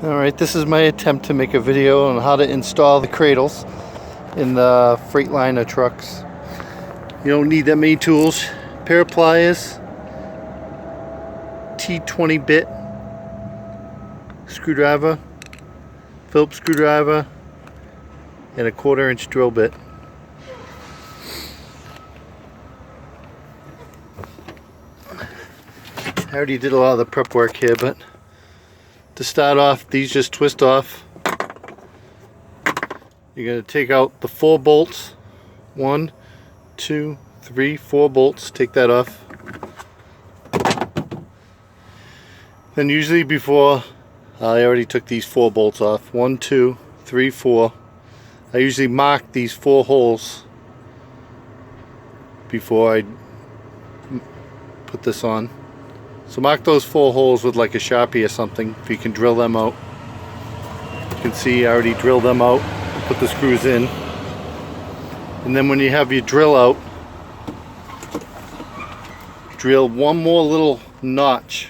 Alright, this is my attempt to make a video on how to install the cradles in the Freightliner trucks. You don't need that many tools. Pair of pliers, T20 bit screwdriver, Phillips screwdriver, and a 1/4 inch drill bit. I already did a lot of the prep work here, but to start off, these just twist off. You're going to take out the 4 bolts. 1, 2, 3, 4 bolts. Take that off. Then usually before, I already took these 4 bolts off. 1, 2, 3, 4. I usually mark these 4 holes before I put this on. So mark those 4 holes with like a Sharpie or something if you can drill them out. You can see I already drilled them out, put the screws in. And then when you have your drill out, drill one more little notch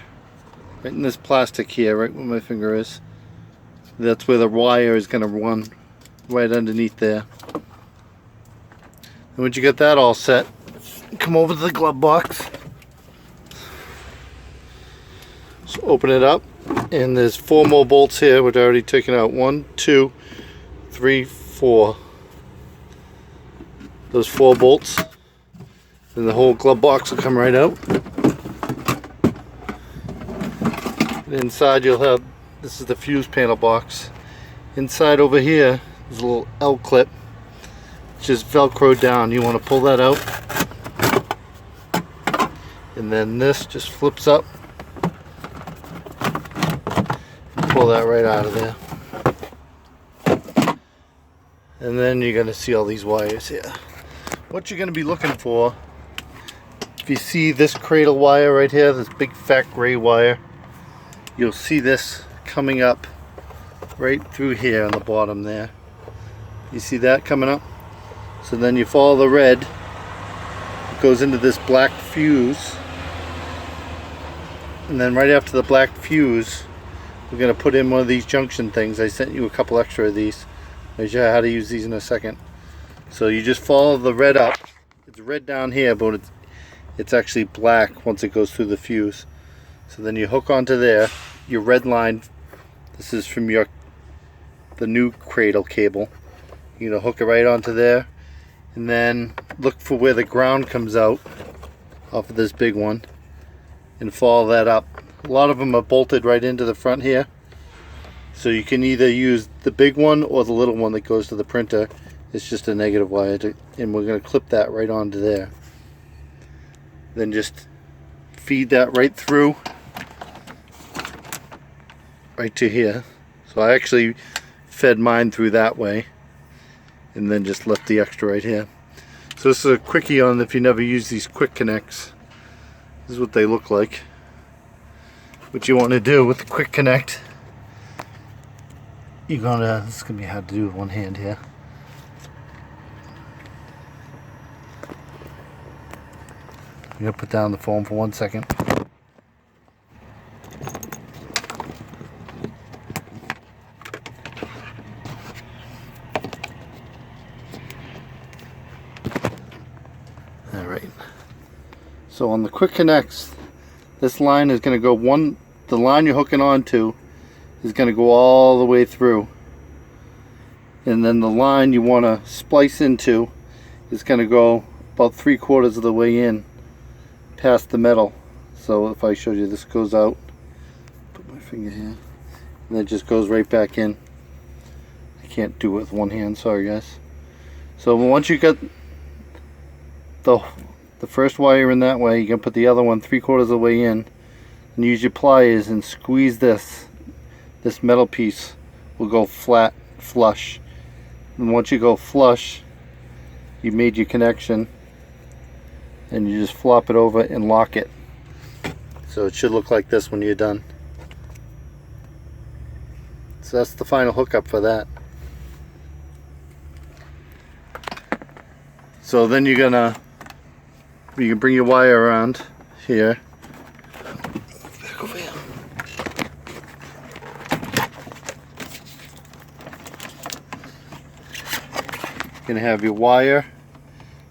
right in this plastic here, right where my finger is. That's where the wire is going to run, right underneath there. And once you get that all set, come over to the glove box. So open it up, and there's 4 more bolts here which I already taken out. 1, 2, 3, 4. Those 4 bolts, and the whole glove box will come right out. And inside you'll have, this is the fuse panel box. Inside over here is a little L clip, just velcro down. You want to pull that out, and then this just flips up. Pull that right out of there, and then you're going to see all these wires here. What you're going to be looking for, if you see this cradle wire right here, this big fat gray wire, you'll see this coming up right through here on the bottom there. You see that coming up? So then you follow the red, it goes into this black fuse, and then right after the black fuse we're going to put in one of these junction things. I sent you a couple extra of these. I'll show you how to use these in a second. So you just follow the red up. It's red down here, but it's actually black once it goes through the fuse. So then you hook onto there, your red line. This is from the new cradle cable. You're going to hook it right onto there, and then look for where the ground comes out off of this big one and follow that up. A lot of them are bolted right into the front here, so you can either use the big one or the little one that goes to the printer. It's just a negative wire, and we're going to clip that right onto there. Then just feed that right through, right to here. So I actually fed mine through that way, and then just left the extra right here. So this is a quickie on if you never use these quick connects. This is what they look like. What you want to do with the quick connect, this is going to be hard to do with one hand here. I'm going to put down the phone for 1 second. Alright. So on the quick connects, this line is going to go the line you're hooking onto is going to go all the way through, and then the line you want to splice into is going to go about 3/4 of the way in past the metal. So if I showed you, this goes out, put my finger here, and it just goes right back in. I can't do it with one hand, sorry guys. So once you got the first wire in that way, you can put the other one 3/4 of the way in, and use your pliers and squeeze this metal piece will go flat, flush. And once you go flush, you made your connection, and you just flop it over and lock it. So it should look like this when you're done. So that's the final hookup for that. So then you can bring your wire around here. Back over here. You're going to have your wire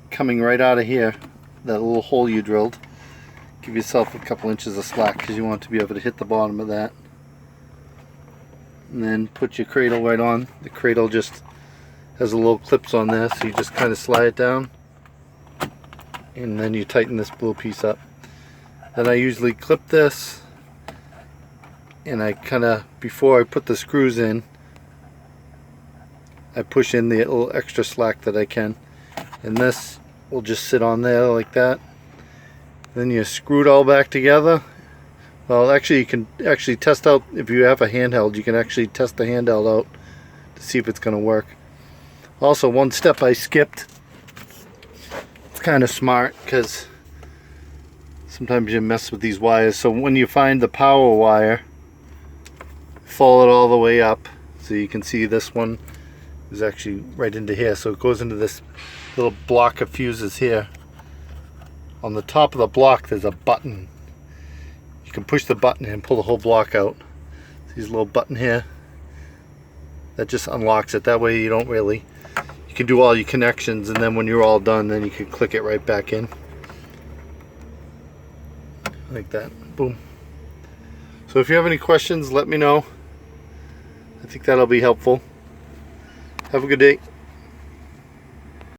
coming right out of here, that little hole you drilled. Give yourself a couple inches of slack because you want to be able to hit the bottom of that. And then put your cradle right on. The cradle just has a little clips on there, so you just kind of slide it down. And then you tighten this blue piece up. Then I usually clip this, and I kind of, before I put the screws in, I push in the little extra slack that I can, and this will just sit on there like that. Then you screw it all back together. Well, actually, you can actually test out, if you have a handheld, you can actually test the handheld out to see if it's going to work. Also, one step I skipped. It's kind of smart because sometimes you mess with these wires. So when you find the power wire, follow it all the way up. So you can see this one is actually right into here. So it goes into this little block of fuses here. On the top of the block there's a button. You can push the button and pull the whole block out. There's a little button here that just unlocks it. That way you don't really, you can do all your connections, and then when you're all done, then you can click it right back in like that. Boom. So if you have any questions, let me know. I think that'll be helpful. Have a good day.